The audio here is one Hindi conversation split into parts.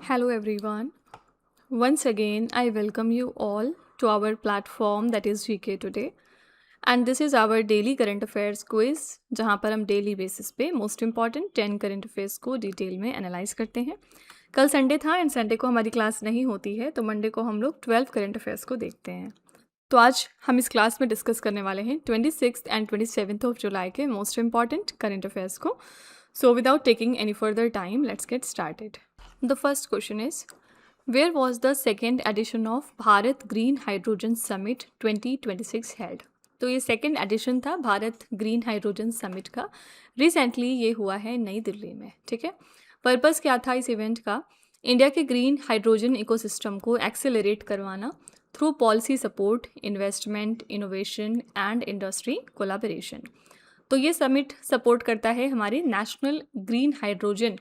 Hello everyone. Once again, I welcome you all to our platform that is GK Today. And this is our daily current affairs quiz जहाँ पर हम डेली बेसिस पे मोस्ट इम्पॉर्टेंट 10 करंट अफेयर्स को डिटेल में एनालाइज करते हैं. कल संडे था एंड संडे को हमारी क्लास नहीं होती है, तो मंडे को हम लोग 12 करंट अफेयर्स को देखते हैं. तो आज हम इस क्लास में डिस्कस करने वाले हैं 26 एंड 27 ऑफ जुलाई के मोस्ट इम्पॉर्टेंट करंट अफेयर्स को. So without taking any further time, let's get started. The first question is, where was the second edition of Bharat Green Hydrogen Summit 2026 held? तो ये सेकेंड एडिशन था भारत ग्रीन हाइड्रोजन समिट का. रिसेंटली ये हुआ है नई दिल्ली में. ठीक है, पर्पस क्या था इस इवेंट का? इंडिया के ग्रीन हाइड्रोजन इकोसिस्टम को एक्सेलरेट करवाना through policy support, investment, innovation and industry collaboration. तो ये समिट सपोर्ट करता है हमारे नेशनल ग्रीन हाइड्रोजन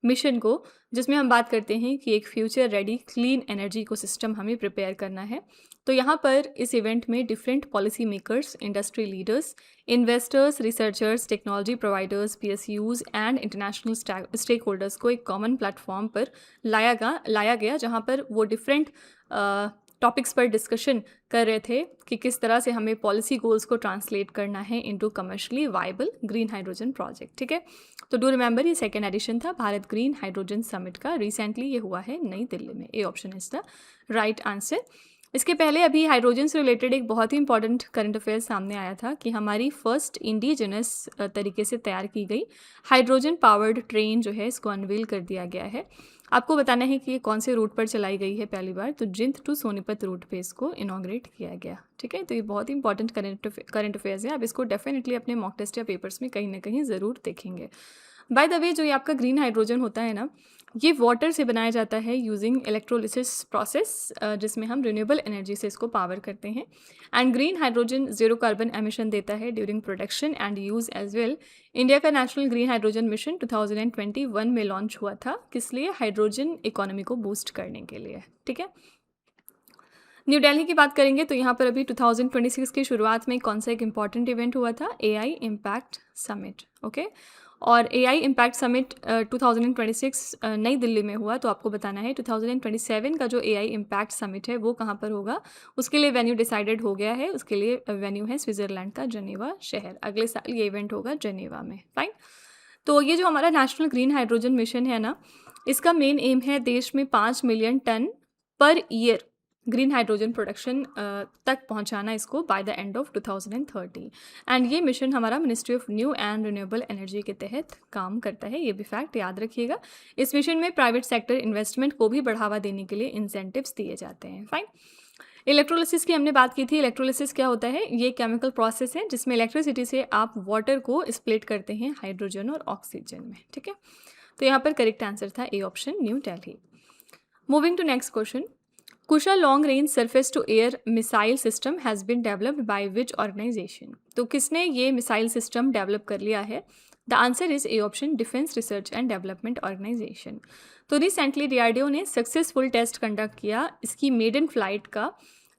मिशन को, जिसमें हम बात करते हैं कि एक फ्यूचर रेडी क्लीन एनर्जी को सिस्टम हमें प्रिपेयर करना है. तो यहाँ पर इस इवेंट में different policy makers, industry leaders, investors, researchers, technology providers, PSUs and international stakeholders को एक कॉमन प्लेटफॉर्म पर लाया गया, जहाँ पर वो डिफरेंट टॉपिक्स पर डिस्कशन कर रहे थे कि किस तरह से हमें पॉलिसी गोल्स को ट्रांसलेट करना है into commercially viable green hydrogen project. ठीक है, तो डू रिमेंबर ये सेकेंड एडिशन था भारत ग्रीन हाइड्रोजन समिट का. रिसेंटली ये हुआ है नई दिल्ली में. ए option is the right answer. इसके पहले अभी हाइड्रोजन से रिलेटेड एक बहुत ही इंपॉर्टेंट करंट अफेयर सामने आया था कि हमारी फर्स्ट इंडिजिनस तरीके से तैयार की गई हाइड्रोजन पावर्ड ट्रेन जो है इसको अनवील कर दिया गया है. आपको बताना है कि ये कौन से रूट पर चलाई गई है पहली बार. तो जिंद टू सोनीपत रूट पे इसको इनॉग्रेट किया गया. ठीक है, तो ये बहुत ही इंपॉर्टेंट करंट अफेयर्स है. आप इसको डेफिनेटली अपने मॉक टेस्ट या पेपर्स में कहीं ना कहीं ज़रूर देखेंगे. बाय द वे, जो ये आपका ग्रीन हाइड्रोजन होता है ना, ये वाटर से बनाया जाता है यूजिंग इलेक्ट्रोलिसिस प्रोसेस, जिसमें हम रिन्यूएबल एनर्जी से इसको पावर करते हैं. And green hydrogen zero carbon emission देता है during production and use as well. India का नेशनल ग्रीन हाइड्रोजन मिशन 2021 में लॉन्च हुआ था. किस लिए? हाइड्रोजन इकोनॉमी को बूस्ट करने के लिए. ठीक है, न्यू दिल्ली की बात करेंगे तो यहाँ पर अभी 2026 की शुरुआत में कौन सा एक इम्पॉर्टेंट इवेंट हुआ था? AI impact summit. ओके, और AI इम्पैक्ट समिट 2026 नई दिल्ली में हुआ. तो आपको बताना है 2027 का जो AI इम्पैक्ट समिट है वो कहाँ पर होगा. उसके लिए वेन्यू डिसाइडेड हो गया है. उसके लिए वेन्यू है स्विट्ज़रलैंड का जेनेवा शहर. अगले साल ये इवेंट होगा जेनेवा में. फाइन. तो ये जो हमारा नेशनल ग्रीन हाइड्रोजन मिशन है ना, इसका मेन एम है देश में 5 million ton per year green hydrogen production तक पहुंचाना इसको by the end of 2030. And ये मिशन हमारा ministry of new and renewable energy के तहत काम करता है. ये भी फैक्ट याद रखिएगा. इस मिशन में प्राइवेट सेक्टर इन्वेस्टमेंट को भी बढ़ावा देने के लिए इंसेंटिव्स दिए जाते हैं. फाइन. इलेक्ट्रोलिसिस की हमने बात की थी. इलेक्ट्रोलिसिस क्या होता है? ये केमिकल प्रोसेस है जिसमें इलेक्ट्रिसिटी से आप वाटर को स्प्लिट करते हैं हाइड्रोजन और ऑक्सीजन में. ठीक है, तो यहाँ पर करेक्ट आंसर था A option, new Delhi. Moving to next question. Kusha long range surface to air missile system has been developed by which organisation? तो किसने ये मिसाइल सिस्टम डेवलप कर लिया है? The answer is A option, defence research and development organisation. तो रिसेंटली DRDO ने सक्सेसफुल टेस्ट कंडक्ट किया इसकी मेडन फ्लाइट का.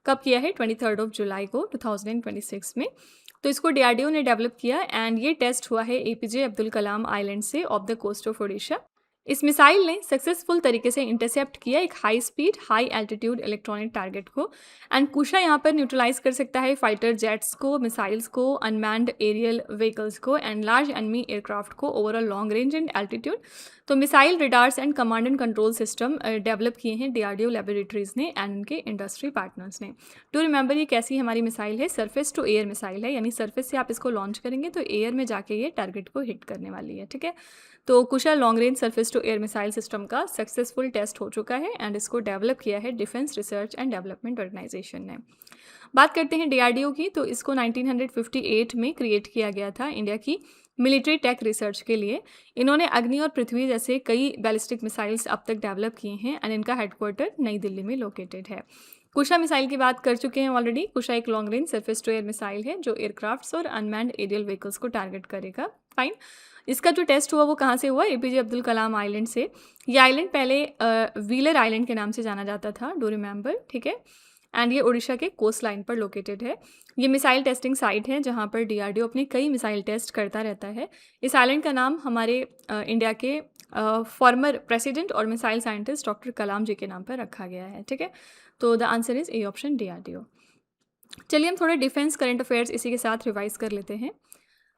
कब किया है? 23 जुलाई को 2026 में. तो इसको DRDO ने डेवलप किया एंड ये टेस्ट हुआ है APJ अब्दुल कलाम आइलैंड से off the coast of Odisha. इस मिसाइल ने सक्सेसफुल तरीके से इंटरसेप्ट किया एक high speed high altitude electronic target को. एंड कुशा यहाँ पर न्यूट्रलाइज कर सकता है फाइटर जेट्स को, मिसाइल्स को, अनमैन्ड एरियल व्हीकल्स को एंड लार्ज एनिमी एयरक्राफ्ट को over a long range and altitude. तो missile radars and command and control system develop किए हैं DRDO लेबोरेटरीज ने एंड उनके इंडस्ट्री पार्टनर्स ने. टू रिमेंबर, ये कैसी हमारी मिसाइल है? सरफेस टू एयर मिसाइल है, यानी सरफेस से आप इसको लॉन्च करेंगे तो एयर में जाके ये टारगेट को हिट करने वाली है. ठीक है, तो Kusha long range surface to air missile system का सक्सेसफुल टेस्ट हो चुका है एंड इसको डेवलप किया है defence research and development organisation ने. बात करते हैं DRDO की. तो इसको 1958 में क्रिएट किया गया था इंडिया की मिलिट्री टेक रिसर्च के लिए. इन्होंने अग्नि और पृथ्वी जैसे कई बैलिस्टिक मिसाइल्स अब तक डेवलप किए हैं एंड इनका हेडक्वार्टर नई दिल्ली में लोकेटेड है. कुशा मिसाइल की बात कर चुके हैं ऑलरेडी. कुशा एक long range surface to air missile है जो एयरक्राफ्ट्स और अनमैन्ड एरियल व्हीकल्स को टारगेट करेगा. फाइन. इसका जो टेस्ट हुआ वो कहाँ से हुआ? APJ अब्दुल कलाम आइलैंड से. ये आइलैंड पहले व्हीलर आइलैंड के नाम से जाना जाता था. Do remember. ठीक है, एंड ये उड़ीसा के कोस्ट लाइन पर लोकेटेड है। ये मिसाइल टेस्टिंग साइट है जहाँ पर DRDO अपनी कई मिसाइल टेस्ट करता रहता है। इस आइलैंड का नाम हमारे इंडिया के फॉर्मर प्रेसिडेंट और मिसाइल साइंटिस्ट डॉक्टर कलाम जी के नाम पर रखा गया है। ठीक है, तो the answer is A option DRDO। चलिए हम थोड़े डिफेंस करंट अफेयर्स इसी के साथ रिवाइज कर लेते हैं।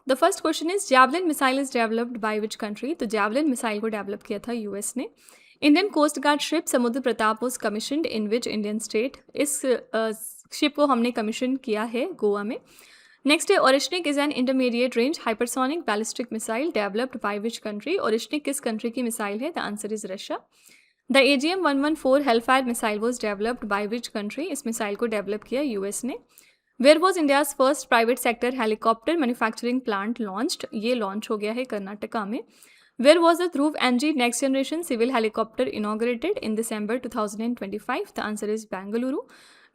The first question is javelin missile is developed by which country? तो जैवलिन मिसाइल को डेवलप किया था US ने। Indian coast guard ship Samudra Pratap was commissioned in which Indian state? इस शिप को हमने कमीशन किया है गोवा में। नेक्स्ट है Oreshnik is an intermediate range hypersonic ballistic missile developed by which country? Oreshnik किस कंट्री की मिसाइल है? The answer is Russia. The AGM-114 Hellfire missile was developed by which country? इस मिसाइल को डेवलप किया US ने। Where was India's first private sector helicopter manufacturing plant launched? ये लॉन्च हो गया है कर्नाटका में। Where was the Dhruv NG next generation civil helicopter inaugurated in December 2025? The answer is Bengaluru.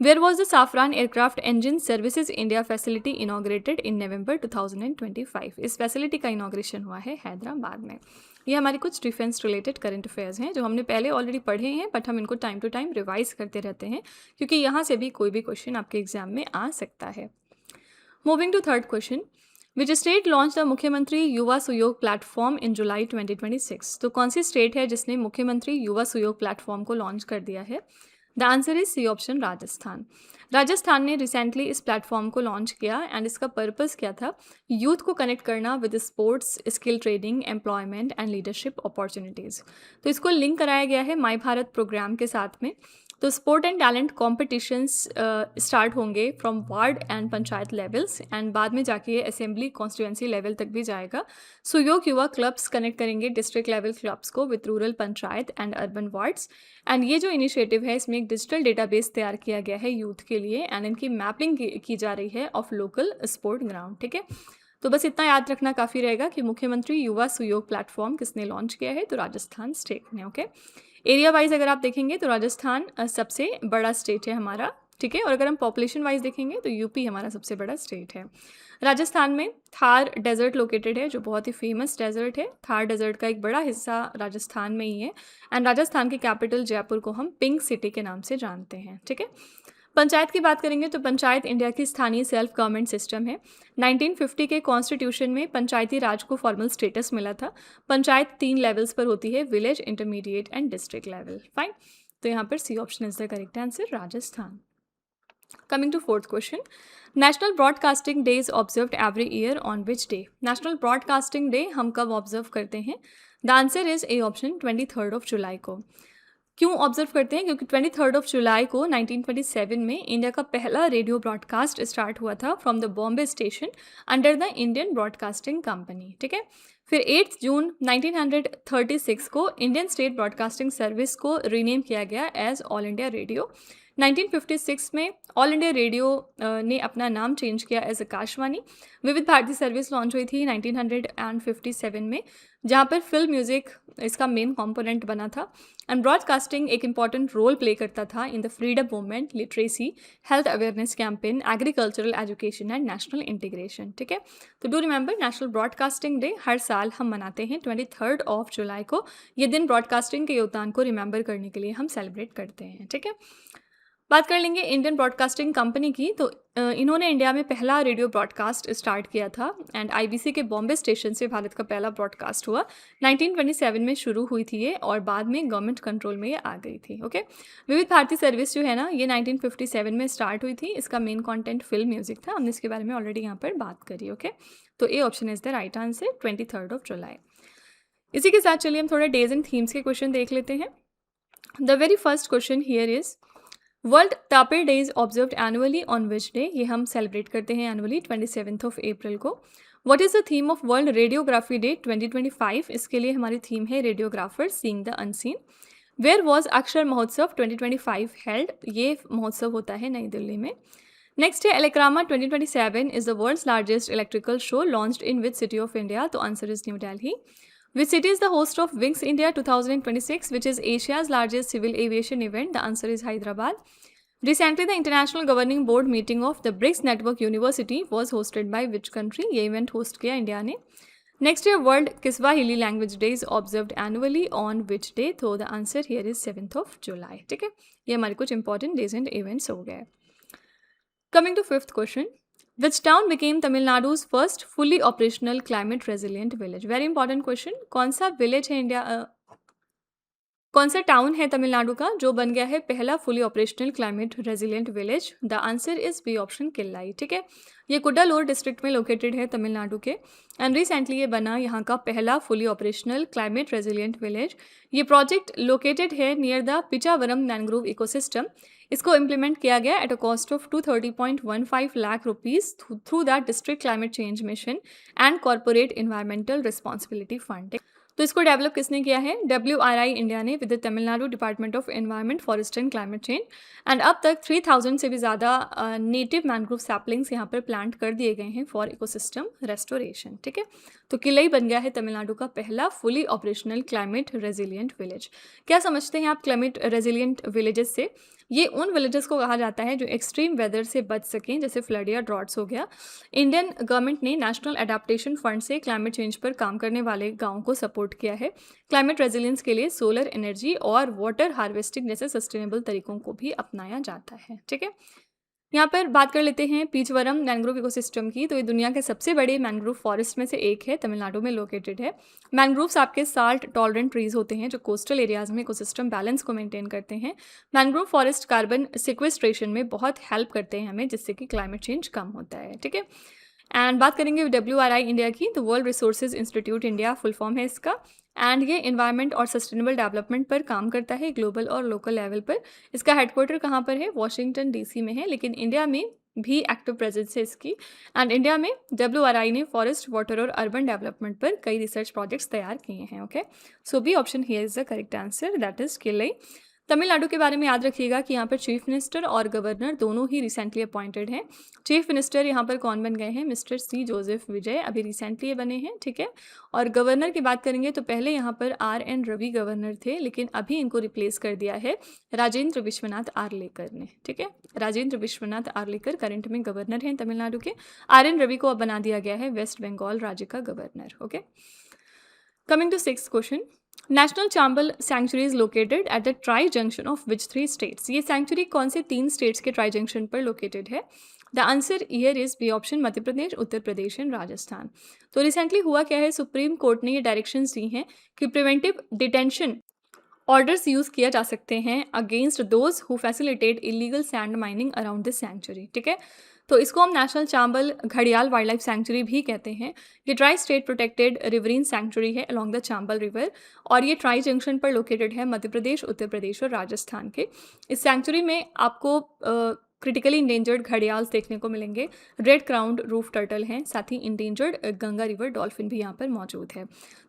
Where was the Safran aircraft engine services India facility inaugurated in November 2025? इस फैसिलिटी का इनॉग्रेशन हुआ है हैदराबाद में। ये हमारे कुछ डिफेंस रिलेटेड करंट अफेयर्स हैं जो हमने पहले ऑलरेडी पढ़े हैं, बट हम इनको टाइम टू टाइम रिवाइज करते रहते हैं क्योंकि यहाँ से भी कोई भी क्वेश्चन आपके एग्जाम में आ सकता है। Moving to third question, which state launch the Mukhyamantri Yuva Suyog platform इन जुलाई 2026? तो कौन सी स्टेट है जिसने मुख्यमंत्री युवा सुयोग प्लेटफॉर्म को लॉन्च कर दिया है? The answer is C option Rajasthan. Rajasthan ने रिसेंटली इस प्लेटफॉर्म को लॉन्च किया एंड इसका पर्पस क्या था? यूथ को कनेक्ट करना with sports, skill training, employment and leadership opportunities. तो इसको लिंक कराया गया है माई भारत प्रोग्राम के साथ में। तो sport and talent competitions start होंगे from ward and panchayat levels and बाद में जाके ये असेंबली कॉन्स्टिट्यूंसी लेवल तक भी जाएगा। सुयोग युवा क्लब्स कनेक्ट करेंगे डिस्ट्रिक्ट लेवल क्लब्स को with rural panchayat and urban wards. And ये जो इनिशिएटिव है इसमें एक डिजिटल डेटाबेस तैयार किया गया है यूथ के लिए एंड इनकी मैपिंग की जा रही है ऑफ लोकल स्पोर्ट ग्राउंड। ठीक है, तो बस इतना याद रखना काफ़ी रहेगा कि मुख्यमंत्री युवा सुयोग प्लेटफॉर्म किसने लॉन्च किया है? तो राजस्थान स्टेट ने। ओके, एरिया वाइज अगर आप देखेंगे तो राजस्थान सबसे बड़ा स्टेट है हमारा। ठीक है, और अगर हम पॉपुलेशन वाइज देखेंगे तो यूपी हमारा सबसे बड़ा स्टेट है। राजस्थान में थार डेजर्ट लोकेटेड है जो बहुत ही फेमस डेजर्ट है। थार डेजर्ट का एक बड़ा हिस्सा राजस्थान में ही है एंड राजस्थान की कैपिटल जयपुर को हम पिंक सिटी के नाम से जानते हैं। ठीक है, पंचायत की बात करेंगे तो पंचायत इंडिया की स्थानीय सेल्फ गवर्नमेंट सिस्टम है। 1950 के कॉन्स्टिट्यूशन में पंचायती राज को फॉर्मल स्टेटस मिला था। पंचायत 3 लेवल्स पर होती है, village, intermediate and district level. Fine, तो यहाँ पर C option is the correct answer, Rajasthan. Coming to fourth question, national broadcasting day is observed every year on which day? National broadcasting day हम कब ऑब्जर्व करते हैं? The answer is A option 23 जुलाई को। क्यों ऑब्जर्व करते हैं? क्योंकि 23 जुलाई को 1927 में इंडिया का पहला रेडियो ब्रॉडकास्ट स्टार्ट हुआ था from the Bombay station under the Indian broadcasting company. ठीक है, फिर 8 जून 1936 को इंडियन स्टेट ब्रॉडकास्टिंग सर्विस को रीनेम किया गया एज ऑल इंडिया रेडियो। 1956 में ऑल इंडिया रेडियो ने अपना नाम चेंज किया एज आकाशवाणी। विविध भारती सर्विस लॉन्च हुई थी 1957 में, जहाँ पर फिल्म म्यूज़िक इसका मेन कंपोनेंट बना था एंड ब्रॉडकास्टिंग एक इंपॉर्टेंट रोल प्ले करता था in the freedom movement, literacy, health awareness campaign, agricultural education and national integration. ठीक है, तो do remember national broadcasting day हर साल हम मनाते हैं 23 जुलाई को। ये दिन ब्रॉडकास्टिंग के योगदान को रिमेंबर करने के लिए हम सेलिब्रेट करते हैं। ठीक है, बात कर लेंगे इंडियन ब्रॉडकास्टिंग कंपनी की। तो इन्होंने इंडिया में पहला रेडियो ब्रॉडकास्ट स्टार्ट किया था एंड IBC के बॉम्बे स्टेशन से भारत का पहला ब्रॉडकास्ट हुआ। 1927 में शुरू हुई थी ये और बाद में गवर्नमेंट कंट्रोल में ये आ गई थी। ओके, विविध भारती सर्विस जो है ना ये 1957 में स्टार्ट हुई थी। इसका मेन कंटेंट फिल्म म्यूजिक था, हमने इसके बारे में ऑलरेडी यहाँ पर बात करी। ओके, तो A option is the right answer, 23 जुलाई। इसी के साथ चलिए हम थोड़ा डेज एंड थीम्स के क्वेश्चन देख लेते हैं। The very first question here is world tapir day is observed annually on which day? ये हम सेलिब्रेट करते हैं एनुअली 27 अप्रैल को। What is the theme of world radiography day 2025? इसके लिए हमारी थीम है radiographer seeing the unseen. Where was अक्षर महोत्सव 2025 हेल्ड? ये महोत्सव होता है नई दिल्ली में। नेक्स्ट है Elecrama 2027 is the world's largest electrical show launched in which city of India? तो answer is new Delhi. Which city is the host of Wings India 2026, which is Asia's largest civil aviation event? The answer is Hyderabad. Recently, the International Governing Board meeting of the BRICS Network University was hosted by which country? ये event host किया इंडिया ने। Next year world Kiswahili language day is observed annually on which day, तो the answer here is 7th of July. ठीक है, ये हमारे कुछ इंपॉर्टेंट डेज एंड इवेंट्स हो गए. Coming to fifth question, which town became Tamilnadu's first fully operational climate resilient village. Very important question. कौन सा विलेज है कौन सा टाउन है तमिलनाडु का जो बन गया है पहला fully operational climate resilient village. The answer is B option, Killai. ठीक है, ये कुड्डालोर डिस्ट्रिक्ट में लोकेटेड है तमिलनाडु के, एंड रिसेंटली ये बना यहाँ का पहला fully operational climate resilient village. ये प्रोजेक्ट लोकेटेड है near the Pichavaram mangrove ecosystem. इसको इम्प्लीमेंट किया गया at a cost of 230.15 lakh rupees through the district climate change mission and corporate environmental responsibility fund. तो इसको डेवलप किसने किया है? WRI इंडिया ने with the Tamil Nadu department of environment, forest and climate change. And अब तक 3000 से भी ज़्यादा नेटिव मैनग्रोव सैपलिंग्स यहाँ पर प्लांट कर दिए गए हैं फॉर इकोसिस्टम रेस्टोरेशन. ठीक है, तो किलई बन गया है तमिलनाडु का पहला fully operational climate resilient village. क्या समझते हैं आप क्लाइमेट रेजिलियंट विलेजेस से? ये उन विलेजेस को कहा जाता है जो एक्सट्रीम वेदर से बच सकें, जैसे फ्लड या ड्रॉट्स हो गया. इंडियन गवर्नमेंट ने नेशनल एडेप्टेशन फंड से क्लाइमेट चेंज पर काम करने वाले गांवों को सपोर्ट किया है. क्लाइमेट रेजिलियंस के लिए सोलर एनर्जी और वाटर हार्वेस्टिंग जैसे सस्टेनेबल तरीकों को भी अपनाया जाता है. ठीक है, यहाँ पर बात कर लेते हैं पीचवरम मैनग्रोव इकोसिस्टम की. तो ये दुनिया के सबसे बड़े मैनग्रोव फॉरेस्ट में से एक है, तमिलनाडु में लोकेटेड है. मैनग्रोव्स आपके साल्ट टॉलरेंट ट्रीज होते हैं जो कोस्टल एरियाज में इकोसिस्टम बैलेंस को मेंटेन करते हैं. मैनग्रोव फॉरेस्ट कार्बन सिक्वेस्ट्रेशन में बहुत हेल्प करते हैं हमें, जिससे कि क्लाइमेट चेंज कम होता है. ठीक है, एंड बात करेंगे WRI इंडिया की, तो world resources institute India full form है इसका. एंड ये इन्वायरमेंट और सस्टेनेबल डेवलपमेंट पर काम करता है ग्लोबल और लोकल लेवल पर. इसका हेडक्वार्टर कहाँ पर है? वॉशिंगटन DC में है, लेकिन इंडिया में भी एक्टिव प्रेजेंस है इसकी. एंड इंडिया में WRI ने फॉरेस्ट, वाटर और अर्बन डेवलपमेंट पर कई रिसर्च प्रोजेक्ट्स तैयार किए हैं. Okay, so B option here is the correct answer, that is किलई. Tamil Nadu के बारे में याद रखिएगा कि यहाँ पर चीफ मिनिस्टर और गवर्नर दोनों ही रिसेंटली अपॉइंटेड हैं. चीफ मिनिस्टर यहाँ पर कौन बन गए हैं? Mister C. जोसेफ विजय, अभी रिसेंटली ये बने हैं. ठीक है, और गवर्नर की बात करेंगे तो पहले यहाँ पर RN रवि गवर्नर थे, लेकिन अभी इनको रिप्लेस कर दिया है राजेंद्र विश्वनाथ आर्लेकर ने. ठीक है, राजेंद्र विश्वनाथ आर्लेकर करंट में गवर्नर हैं तमिलनाडु के. RN रवि को अब बना दिया गया है वेस्ट बंगाल राज्य का governor. Okay, coming to sixth question, national Chambal sanctuary is located at the tri junction of which 3 states. ये सेंचुरी कौन से 3 स्टेट्स के ट्राई जंक्शन पर लोकेटेड है? The answer here is B option, Madhya Pradesh, Uttar Pradesh and Rajasthan. तो रिसेंटली हुआ क्या है, सुप्रीम कोर्ट ने ये डायरेक्शंस दी हैं कि प्रिवेंटिव डिटेंशन ऑर्डर्स यूज़ किया जा सकते हैं against those who facilitate illegal sand mining around this sanctuary. ठीक है, तो इसको हम नेशनल चांबल घड़ियाल वाइल्ड लाइफ सेंचुरी भी कहते हैं. ये ट्राई स्टेट प्रोटेक्टेड रिवरीन सेंचुरी है अलॉन्ग द चांबल रिवर, और ये ट्राई जंक्शन पर लोकेटेड है मध्य प्रदेश, उत्तर प्रदेश और राजस्थान के. इस सेंचुरी में आपको क्रिटिकली इंडेंजर्ड घड़ियाल देखने को मिलेंगे. रेड क्राउंड रूफ टर्टल हैं, साथ ही इंडेंजर्ड गंगा रिवर डॉल्फिन भी यहाँ पर मौजूद है.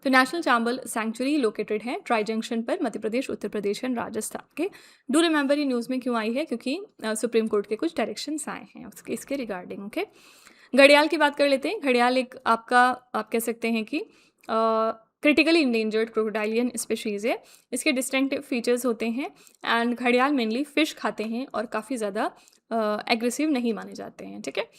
तो नेशनल चांबल सेंचुरी लोकेटेड है ट्राई जंक्शन पर मध्य प्रदेश, उत्तर प्रदेश एंड राजस्थान के. डू रिमेंबर ये न्यूज़ में क्यों आई है? क्योंकि सुप्रीम कोर्ट के कुछ डायरेक्शंस आए हैं इसके रिगार्डिंग. ओके, घड़ियाल की बात कर लेते हैं. घड़ियाल एक आपका आप कह सकते हैं कि क्रिटिकली इंडेंजर्ड क्रोकोडाइलियन स्पेशीज़ है. इसके डिस्टिंक्टिव फीचर्स होते हैं, एंड घड़ियाल मेनली फ़िश खाते हैं और काफ़ी ज़्यादा एग्रेसिव नहीं माने जाते हैं. ठीक है,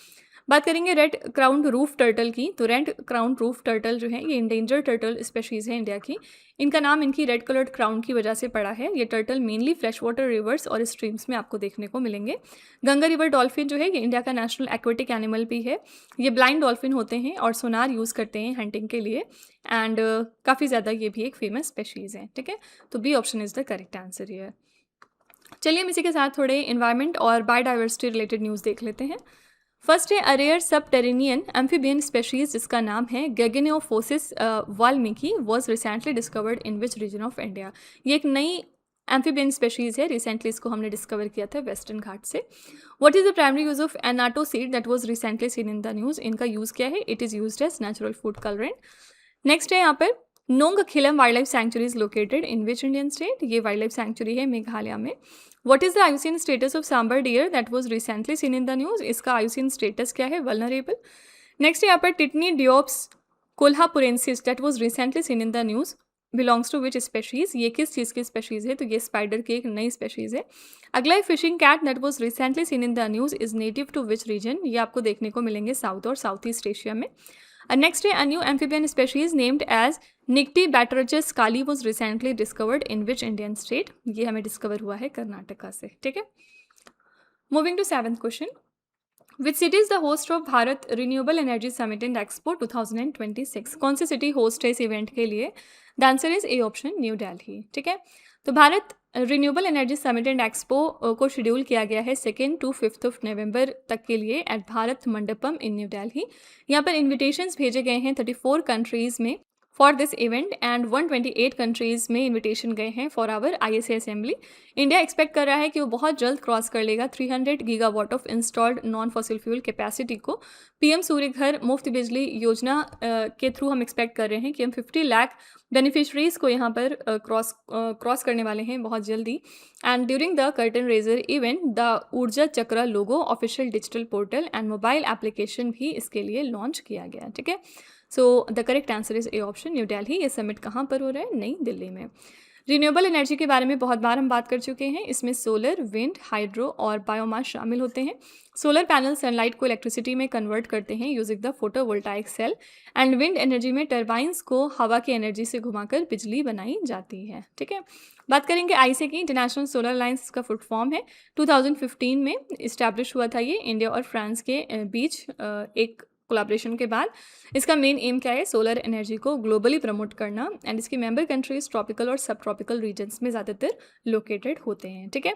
बात करेंगे रेड क्राउन रूफ टर्टल की. तो रेड क्राउन रूफ टर्टल जो है ये इंडेंजर्ड टर्टल स्पेशीज़ है इंडिया की. इनका नाम इनकी रेड कलर्ड क्राउन की वजह से पड़ा है. ये turtle mainly fresh water reverse और स्ट्रीम्स में आपको देखने को मिलेंगे. गंगा रिवर डॉल्फिन जो है ये इंडिया का नेशनल एक्वेटिक एनिमल भी है. ये ब्लाइंड डॉल्फिन होते हैं और सोनार यूज़ करते हैं हंटिंग के लिए, एंड काफ़ी ज़्यादा ये भी एक फेमस स्पेशीज़ है. ठीक है, तो B option is the correct answer here. चलिए हम इसी के साथ थोड़े इन्वायरमेंट और बायोडाइवर्सिटी रिलेटेड न्यूज़ देख लेते हैं. फर्स्ट है अरेयर सबटेरेनियन एम्फीबियन स्पेशीज जिसका नाम है Gegeneophis Valmiki was recently discovered in which region of India. ये एक नई एम्फीबियन स्पेशीज़ है, रिसेंटली इसको हमने डिस्कवर किया था वेस्टर्न घाट से. What is the primary use of annatto seed that was recently seen in the news. इनका यूज़ क्या है? It is used as natural food colourant. Next है यहाँ पर Nongkhyllem wildlife sanctuary is located in which Indian state. ये वाइल्ड लाइफ सेंचुरी है मेघालय में. What is the IUCN status of Sambar deer that was recently seen in the news? इसका IUCN status क्या है? Vulnerable. Next यहाँ पर टिटनी डियोप्स कोल्हापुरेंसिस that was recently seen in the news belongs to which species? ये किस चीज़ की स्पेशीज़ है? तो ये स्पाइडर की एक नई स्पेशीज़ है. अगला है fishing cat that was recently seen in the news is native to which region? ये आपको देखने को मिलेंगे साउथ और साउथ ईस्ट एशिया में. नेक्स्ट है, a new amphibian species named as Nyctibatrachus Kali was recently discovered in which Indian state? ये हमें डिस्कवर हुआ है कर्नाटका से, ठीक है। Moving to 7th question, which city is the host of Bharat renewable energy summit and expo 2026? कौन सी सिटी होस्ट है इस इवेंट के लिए? The answer is A option, new Delhi, ठीक है। तो Bharat renewable energy summit and expo को शेड्यूल किया गया है 2 to 5 नवंबर तक के लिए at Bharat Mandapam in new Delhi. यहाँ पर इन्विटेशंस भेजे गए हैं 34 कंट्रीज़ में for this event and 128 countries में इन्विटेशन गए हैं for our ISA assembly. India expect कर रहा है कि वो बहुत जल्द क्रॉस कर लेगा 300 gigawatt of installed non fossil fuel capacity को। PM सूर्य घर मुफ्त बिजली योजना के थ्रू हम एक्सपेक्ट कर रहे हैं कि हम 50 लाख बेनिफिशरीज़ को यहाँ पर क्रॉस करने वाले हैं बहुत जल्दी। And during the curtain raiser event the Urja Chakra logo official digital portal and mobile application भी इसके लिए लॉन्च किया गया, ठीक है। So the correct answer is A option, new Delhi. ये समिट कहाँ पर हो रहा है? नई दिल्ली में। रिन्यूएबल एनर्जी के बारे में बहुत बार हम बात कर चुके हैं। इसमें सोलर, विंड, हाइड्रो और बायोमास शामिल होते हैं। सोलर पैनल सनलाइट को इलेक्ट्रिसिटी में कन्वर्ट करते हैं using the photovoltaic cell and wind energy में टर्बाइंस को हवा की एनर्जी से घुमाकर बिजली बनाई जाती है, ठीक है। बात करेंगे ISA की, इंटरनेशनल सोलर अलायंस का फुल फॉर्म है। 2015 में इस्टेब्लिश हुआ था ये इंडिया और फ्रांस के बीच एक कोलैबोरेशन के बाद। इसका मेन एम क्या है? सोलर एनर्जी को ग्लोबली प्रमोट करना एंड इसके मेंबर कंट्रीज ट्रॉपिकल और सब ट्रॉपिकल रीजन्स में ज़्यादातर लोकेटेड होते हैं, ठीक है।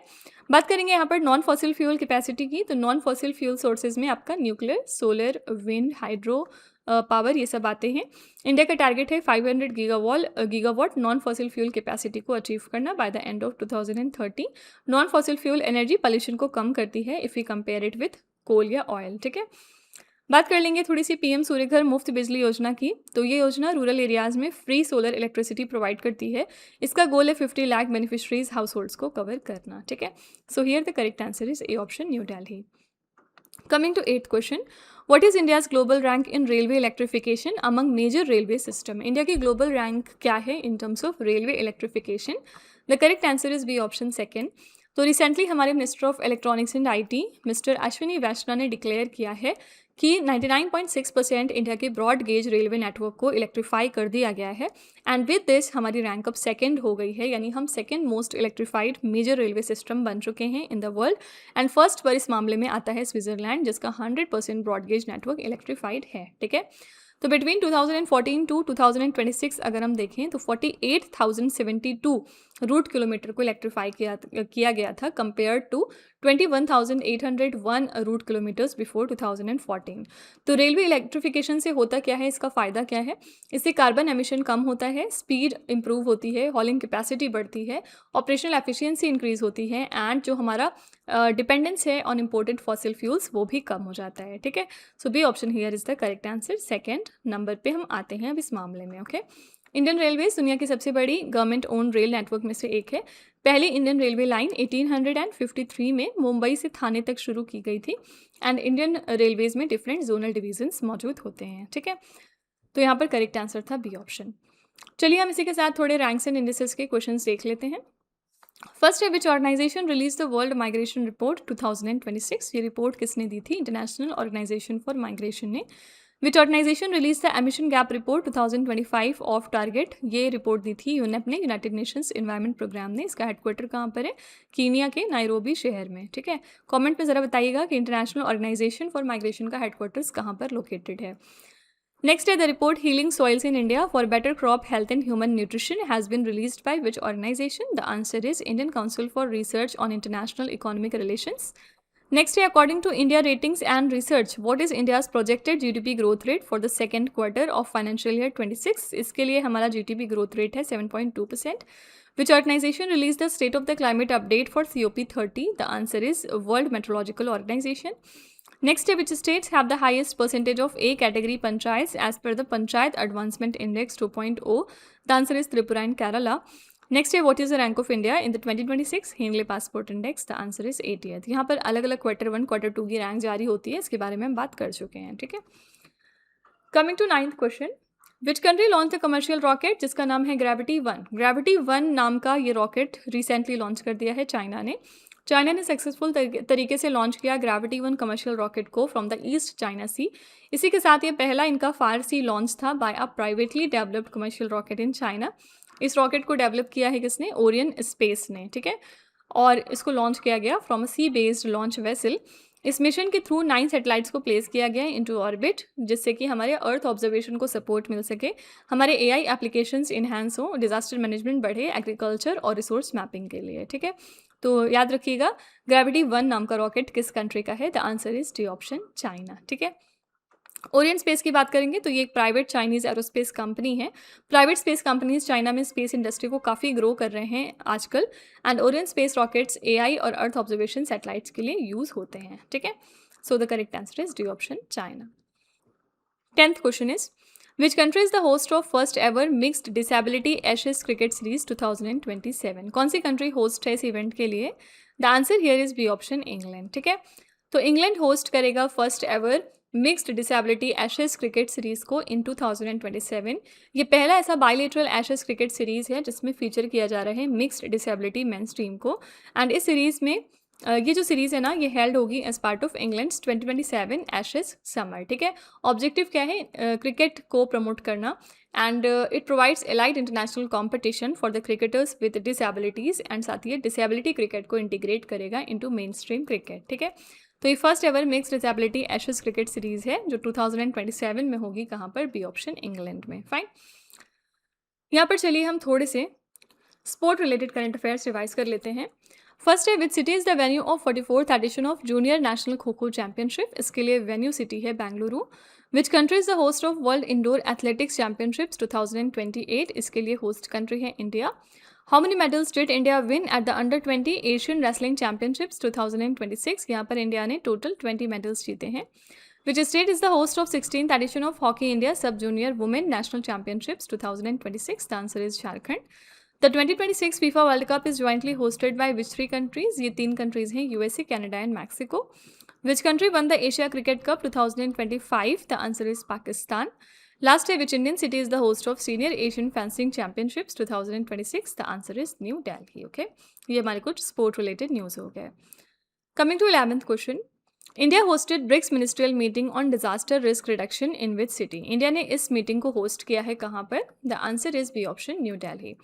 बात करेंगे यहाँ पर नॉन फॉसिल फ्यूल कैपेसिटी की, तो नॉन फॉसिल फ्यूल सोर्सेज में आपका nuclear, solar, wind, hydro power ये सब आते हैं। इंडिया का टारगेट है 500 gigawatt non fossil fuel capacity को अचीव करना by the end of 2030। Non fossil fuel energy pollution को कम करती है if you compare it with coal या ऑयल, ठीक है। बात कर लेंगे थोड़ी सी PM सूर्य घर मुफ्त बिजली योजना की। तो ये योजना रूरल एरियाज़ में फ्री सोलर इलेक्ट्रिसिटी प्रोवाइड करती है। इसका गोल है 50 लाख बेनिफिशरीज हाउस होल्ड्स को कवर करना, ठीक है। So here the correct answer is A option, new Delhi. Coming to 8th question, what is India's global rank in railway electrification among major railway system? India की global rank क्या है in terms of railway electrification? The correct answer is B option, second. तो रिसेंटली हमारे minister of electronics and IT mister Ashwini Vaishnaw ने डिक्लेयर किया है कि 99.6% इंडिया के ब्रॉड गेज रेलवे नेटवर्क को इलेक्ट्रीफाई कर दिया गया है एंड विद दिस हमारी रैंक अब सेकंड हो गई है, यानी हम second most electrified major railway system बन चुके हैं in the world. And first पर इस मामले में आता है स्विट्जरलैंड जिसका 100% ब्रॉड गेज नेटवर्क इलेक्ट्रीफाइड है, ठीक है। तो बिटवीन 2014 टू 2026 अगर हम देखें तो 48,072 रूट किलोमीटर को इलेक्ट्रीफाई किया गया था compare to 21,801 route kilometres before 2014। तो रेलवे इलेक्ट्रिफिकेशन से होता क्या है, इसका फ़ायदा क्या है? इससे कार्बन एमिशन कम होता है, स्पीड इंप्रूव होती है, हॉलिंग कैपेसिटी बढ़ती है, ऑपरेशनल एफिशिएंसी इंक्रीज होती है एंड जो हमारा डिपेंडेंस है ऑन इम्पोर्टेड फॉसिल फ्यूल्स वो भी कम हो जाता है, ठीक है। So B option here is the correct answer. Second number पे हम आते हैं अब इस मामले में, ओके। इंडियन रेलवेज दुनिया की सबसे बड़ी गवर्नमेंट ओन रेल नेटवर्क में से एक है। पहली इंडियन रेलवे लाइन 1853 में मुंबई से थाने तक शुरू की गई थी एंड इंडियन रेलवेज में डिफरेंट जोनल डिवीजन्स मौजूद होते हैं, ठीक है। तो यहाँ पर करेक्ट आंसर था बी ऑप्शन। चलिए हम इसी के साथ थोड़े रैंक्स एंड इंडिसेस के क्वेश्चन देख लेते हैं। फर्स्ट है, which organisation release the world migration report 2026? ये रिपोर्ट किसने दी थी? इंटरनेशनल ऑर्गेनाइजेशन फॉर माइग्रेशन ने। Which organisation release the emission gap report 2025 off target? ये रिपोर्ट दी थी यूनेप ने, यूनाइटेड नेशंस एनवायरनमेंट प्रोग्राम ने। इसका हेडक्वार्टर कहाँ पर है? कीनिया के नायरोबी शहर में, ठीक है। कमेंट में ज़रा बताइएगा कि इंटरनेशनल ऑर्गेनाइजेशन फॉर माइग्रेशन का हेडक्वार्टर्स कहाँ पर लोकेटेड है। Next है, the report Healing Soils in India for Better Crop Health and Human Nutrition has been released by which organization? The answer is Indian Council for Research on International Economic Relations. Next है, according to India Ratings and Research, what is India's projected GDP growth rate for the second quarter of financial year 26? इसके लिए हमारा GDP growth rate है 7.2%. Which organization released the State of the Climate Update for COP30? The answer is World Meteorological Organization. Next, which states have the highest percentage of A category panchayats as per the Panchayat Advancement Index 2.0? The answer is Tripura and Kerala. Next, what is the rank of India in the 2026 Henley Passport Index? The answer is 80th. यहाँ पर अलग अलग Q1, Q2 की रैंक जारी होती है, इसके बारे में हम बात कर चुके हैं, ठीक है। Coming to 9th question, which country launch the commercial rocket जिसका नाम है ग्रेविटी 1? ग्रेविटी 1 नाम का ये रॉकेट रिसेंटली लॉन्च कर दिया है चाइना ने। चाइना ने सक्सेसफुल तरीके से लॉन्च किया ग्रेविटी 1 कमर्शियल रॉकेट को from the east China sea. इसी के साथ ये पहला इनका फार सी लॉन्च था by a privately developed commercial rocket in China. इस रॉकेट को डेवलप किया है किसने? ओरियन स्पेस ने, ठीक है। और इसको लॉन्च किया गया from a sea based launch vessel. इस मिशन के थ्रू 9 सैटेलाइट्स को प्लेस किया गया है इनटू ऑर्बिट, जिससे कि हमारे अर्थ ऑब्जर्वेशन को सपोर्ट मिल सके, हमारे एआई एप्लीकेशंस इन्हांस हो, डिजास्टर मैनेजमेंट बढ़े, एग्रीकल्चर और रिसोर्स मैपिंग के लिए, ठीक है। तो याद रखिएगा ग्रेविटी 1 नाम का रॉकेट किस कंट्री का है? The answer is D option, China, ठीक है। ओरियन स्पेस की बात करेंगे तो ये एक प्राइवेट चाइनीज़ एरोस्पेस कंपनी है। प्राइवेट स्पेस कंपनीज चाइना में स्पेस इंडस्ट्री को काफ़ी ग्रो कर रहे हैं आजकल। And Orion space rockets AI और अर्थ ऑब्जर्वेशन सैटेलाइट्स के लिए यूज़ होते हैं, ठीक है। So the correct answer is D option, China. 10th question is which country is the host of first ever mixed disability Ashes cricket series 2027? कौन सी कंट्री होस्ट है इस इवेंट के लिए? The answer here is B option, England, ठीक है। तो इंग्लैंड होस्ट करेगा first ever mixed disability Ashes cricket series को इन 2027। ये पहला ऐसा बायलेटरल एशेज क्रिकेट सीरीज़ है जिसमें फीचर किया जा रहा है मिक्स्ड डिसेबिलिटी मेंस टीम को। एंड इस सीरीज़ में ये जो सीरीज़ है ना, ये हेल्ड होगी as part of England's 2027 Ashes summer, ठीक है। ऑब्जेक्टिव क्या है? क्रिकेट को प्रमोट करना। And it provides elite international competition for the cricketers with disabilities. And साथ ही डिसेबिलिटी क्रिकेट को इंटीग्रेट करेगा इनटू मेन स्ट्रीम क्रिकेट, ठीक है। तो ये first ever mix disability Ashes cricket series है जो 2027 में होगी। कहाँ पर? बी ऑप्शन, इंग्लैंड में, फाइन। यहाँ पर चलिए हम थोड़े से sport related current affairs revise कर लेते हैं। फर्स्ट है which city is the venue of 44th edition of junior national kho kho championship? इसके लिए वेन्यू सिटी है Bengaluru. Which country is the host of world indoor athletics championships 2028? इसके लिए होस्ट कंट्री है India. How many medals did India win at the under 20 Asian wrestling championships 2026? यहाँ पर इंडिया ने टोटल 20 मेडल्स जीते हैं। Which state is the host of 16th edition of hockey India sub junior women national championships 2026? The answer is Jharkhand. The 2026 FIFA world cup is jointly hosted by which 3 countries? ये 3 कंट्रीज हैं, USA, Canada and Mexico. Which country won the Asia cricket cup 2025? The answer is Pakistan. Last है which Indian city is the host of senior Asian fencing championships 2026? The answer is new Delhi, okay. ये हमारे कुछ स्पोर्ट रिलेटेड न्यूज़ हो गए। Coming to 11th question, India hosted BRICS ministerial meeting on disaster risk reduction in which city? India ने इस मीटिंग को होस्ट किया है कहाँ पर? The answer is B option, new Delhi.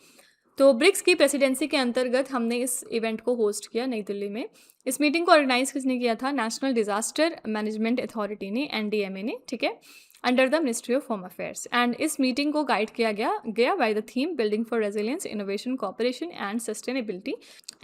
तो ब्रिक्स की प्रेसिडेंसी के अंतर्गत हमने इस इवेंट को होस्ट किया नई दिल्ली में। इस मीटिंग को ऑर्गेनाइज किसने किया था? नेशनल डिजास्टर मैनेजमेंट अथॉरिटी ने, एनडीएमए ने, ठीक है, under the ministry of home affairs. And इस मीटिंग को गाइड किया गया by the theme building for resilience, innovation, cooperation and sustainability.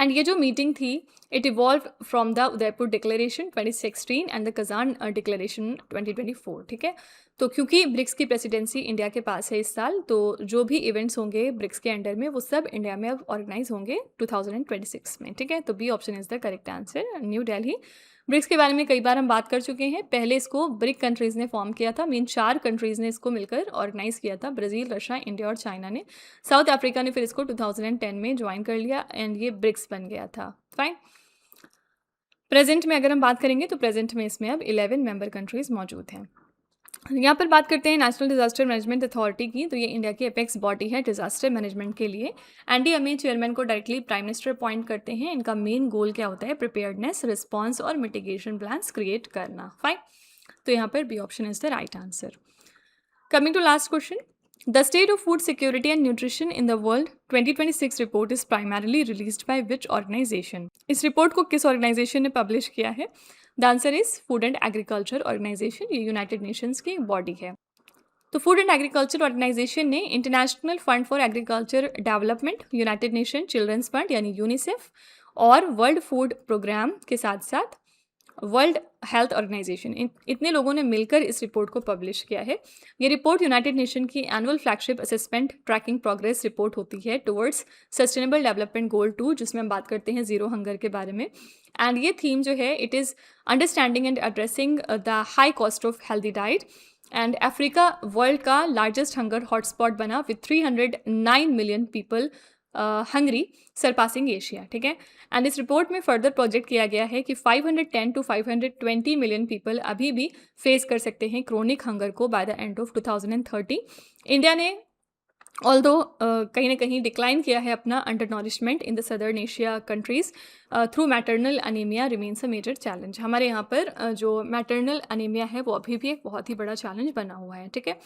And ये जो मीटिंग थी it evolve from the Udaipur declaration 2016 and the Kazan declaration 2024, ठीक है। तो क्योंकि ब्रिक्स की प्रेसिडेंसी इंडिया के पास है इस साल, तो जो भी इवेंट्स होंगे ब्रिक्स के अंडर में वो सब इंडिया में अब ऑर्गेनाइज होंगे 2026 में, ठीक है। तो B option is the correct answer, new Delhi. BRICS के बारे में कई बार हम बात कर चुके हैं। पहले इसको ब्रिक कंट्रीज़ ने फॉर्म किया था, मीन 4 कंट्रीज़ ने इसको मिलकर ऑर्गेनाइज किया था, ब्राज़ील, रशिया, इंडिया और चाइना ने। साउथ अफ्रीका ने फिर इसको 2010 में ज्वाइन कर लिया एंड ये ब्रिक्स बन गया था, फाइन। प्रेजेंट में अगर हम बात करेंगे तो प्रेजेंट में इसमें अब 11 मेंबर कंट्रीज़ मौजूद हैं। यहाँ पर बात करते हैं नेशनल डिजास्टर मैनेजमेंट अथॉरिटी की। तो ये इंडिया की एपेक्स बॉडी है डिजास्टर मैनेजमेंट के लिए। एनडीएमए चेयरमैन को डायरेक्टली प्राइम मिनिस्टर अपॉइंट करते हैं। इनका मेन गोल क्या होता है? प्रिपेयर्डनेस, रिस्पॉन्स और मिटिगेशन प्लान्स क्रिएट करना, फाइन। तो यहाँ पर B option is the right answer. Coming to last question, the state of food security and nutrition in the world 2026 report is primarily released by which organisation? इस रिपोर्ट को किस ऑर्गेनाइजेशन ने पब्लिश किया है? The answer is food and agriculture organisation. ये यूनाइटेड नेशंस की बॉडी है। तो फूड एंड एग्रीकल्चर ऑर्गेनाइजेशन ने international fund for agriculture development, United Nation children's fund यानी यूनिसेफ और वर्ल्ड फूड प्रोग्राम के साथ साथ वर्ल्ड हेल्थ ऑर्गेनाइजेशन, इतने लोगों ने मिलकर इस रिपोर्ट को पब्लिश किया है। ये रिपोर्ट यूनाइटेड नेशन की annual flagship assessment tracking progress report होती है टुवर्ड्स सस्टेनेबल डेवलपमेंट गोल 2, जिसमें हम बात करते हैं जीरो हंगर के बारे में। एंड ये थीम जो है it is understanding and addressing the high cost of healthy diet. And Africa world का लार्जेस्ट हंगर हॉटस्पॉट बना with 309 million people Hungary surpassing Asia, ठीक है। एंड इस रिपोर्ट में फर्दर प्रोजेक्ट किया गया है कि 510 टू 520 मिलियन पीपल अभी भी फेस कर सकते हैं क्रोनिक हंगर को by the end of 2030। India ने ऑल्दो कहीं ना कहीं डिक्लाइन किया है अपना undernourishment in the southern Asia countries through maternal anaemia remains a major challenge. हमारे यहाँ पर जो मैटरनल अनीमिया है वो अभी भी एक बहुत ही बड़ा चैलेंज बना हुआ है, ठीक है।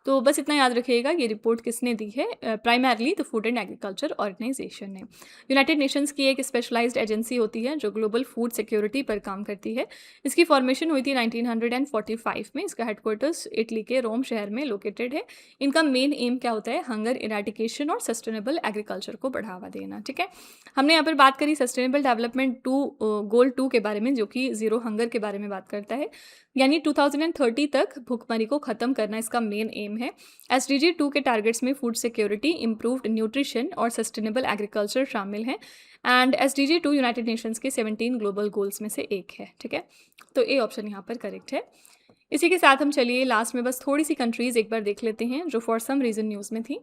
तो बस इतना याद रखिएगा, ये रिपोर्ट किसने दी है? Primarily the food and agriculture organisation ने। यूनाइटेड नेशंस की एक स्पेशलाइज्ड एजेंसी होती है जो ग्लोबल फूड सिक्योरिटी पर काम करती है। इसकी फॉर्मेशन हुई थी 1945 में। इसका हेडक्वार्टर्स इटली के रोम शहर में लोकेटेड है। इनका मेन एम क्या होता है? हंगर इराडिकेशन और सस्टेनेबल एग्रीकल्चर को बढ़ावा देना, ठीक है। हमने यहाँ पर बात करी सस्टेनेबल डेवलपमेंट गोल 2 के बारे में, जो कि जीरो हंगर के बारे में बात करता है, यानी 2030 तक भूखमरी को खत्म करना इसका मेन एम है। SDG 2 के टारगेट्स में फूड सिक्योरिटी, इम्प्रूव्ड न्यूट्रिशन और सस्टेनेबल एग्रीकल्चर शामिल हैं। एंड SDG 2 यूनाइटेड नेशंस के 17 ग्लोबल गोल्स में से एक है, ठीक है। तो ए ऑप्शन यहाँ पर करेक्ट है। इसी के साथ हम चलिए लास्ट में बस थोड़ी सी कंट्रीज एक बार देख लेते हैं जो फॉर सम रीजन न्यूज़ में थी।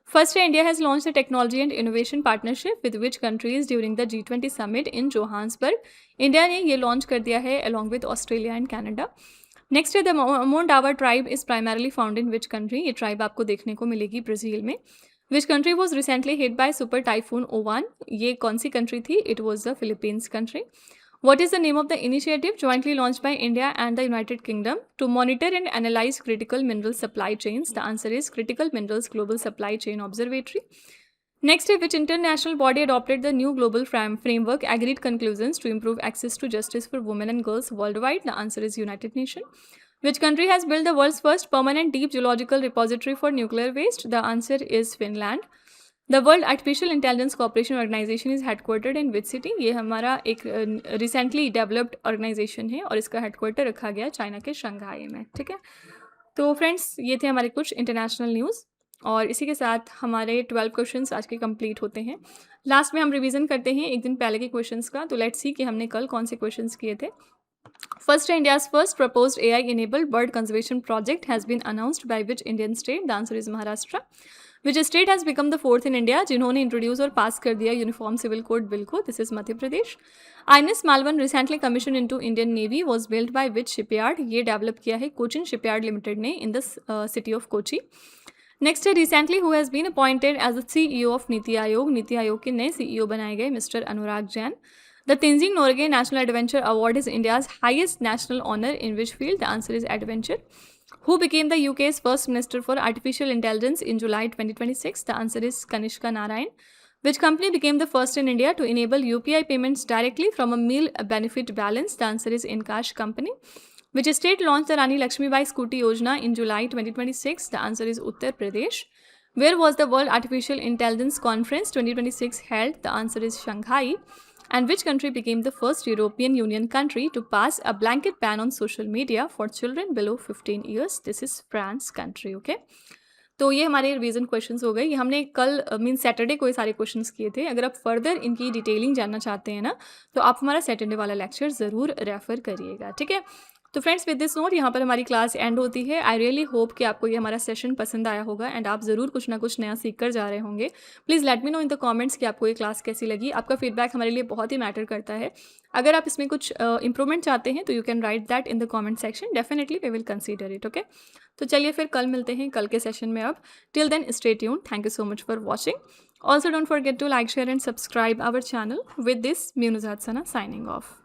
फर्स्ट है, India has launch the technology and innovation partnership with which countries during the G20 summit in Johannesburg. India ने ये लॉन्च कर दिया है along with Australia and Canada. Next है, the Mondawa tribe is primarily found in which country. ये ट्राइब आपको देखने को मिलेगी ब्राज़ील में। Which country was recently hit by super typhoon Uwan. ये कौन सी कंट्री थी? It was the Philippines country. What is the name of the initiative jointly launched by India and the United Kingdom to monitor and analyze critical mineral supply chains? The answer is Critical Minerals Global Supply Chain Observatory. Next, which international body adopted the new global framework agreed conclusions to improve access to justice for women and girls worldwide? The answer is United Nations. Which country has built the world's first permanent deep geological repository for nuclear waste? The answer is Finland. The world artificial intelligence cooperation organisation is headquartered in which city? ये हमारा एक रिसेंटली डेवलप्ड ऑर्गेनाइजेशन है और इसका हेडक्वार्टर रखा गया चाइना के शंघाई में, ठीक है। तो फ्रेंड्स, ये थे हमारे कुछ इंटरनेशनल न्यूज़ और इसी के साथ हमारे 12 क्वेश्चंस आज के कंप्लीट होते हैं। लास्ट में हम रिवीजन करते हैं एक दिन पहले के क्वेश्चंस का। तो लेट्स सी कि हमने कल कौन से क्वेश्चंस किए थे। फर्स्ट है, India's first proposed AI enabled bird conservation project has been announced by which Indian state? The answer is Maharashtra. Which state has become the fourth in India जिन्होंने इंट्रोड्यूस और पास कर दिया यूनिफॉर्म सिविल कोड बिल को? This is Madhya Pradesh. INS Malvan recently commission into Indian navy was build by which shipyard? ये डेवलप किया है कोचिन शिपयार्ड लिमिटेड ने in the city of Kochi. Next है, recently who has been appointed as the CEO of NITI Aayog? NITI Aayog के नए CEO बनाए गए mister Anurag Jain. The Tenzing Norgay National Adventure Award is India's highest national honor in which field? The answer is adventure. Who became the UK's first Minister for Artificial Intelligence in July 2026? The answer is Kanishka Narayan. Which company became the first in India to enable UPI payments directly from a meal benefit balance? The answer is Incash Company. Which state launched the Rani Lakshmibai Scooty Yojana in July 2026? The answer is Uttar Pradesh. Where was the World Artificial Intelligence Conference 2026 held? The answer is Shanghai. And which country became the first European Union country to pass a blanket ban on social media for children below 15 years? This is France country, okay? तो ये हमारे रिवीजन क्वेश्चंस हो गए। ये हमने कल मीन सैटरडे को ये सारे क्वेश्चंस किए थे। अगर आप फर्दर इनकी डिटेलिंग जानना चाहते हैं ना, तो आप हमारा सैटरडे वाला लेक्चर ज़रूर रेफर करिएगा, ठीक है। तो फ्रेंड्स, विद दिस नोट यहाँ पर हमारी क्लास एंड होती है। आई रियली होप कि आपको ये हमारा सेशन पसंद आया होगा एंड आप ज़रूर कुछ ना कुछ नया सीख कर जा रहे होंगे। Please let me know in the comments कि आपको ये क्लास कैसी लगी। आपका फीडबैक हमारे लिए बहुत ही मैटर करता है। अगर आप इसमें कुछ इंप्रूवमेंट चाहते हैं तो you can write that in the comment section. Definitely we will consider it, okay. तो चलिए फिर कल मिलते हैं कल के सेशन में। अब till then stay tuned. Thank you so much for watching. Also don't forget to like, share and subscribe our channel. With this, me Nuzhat Sana signing of.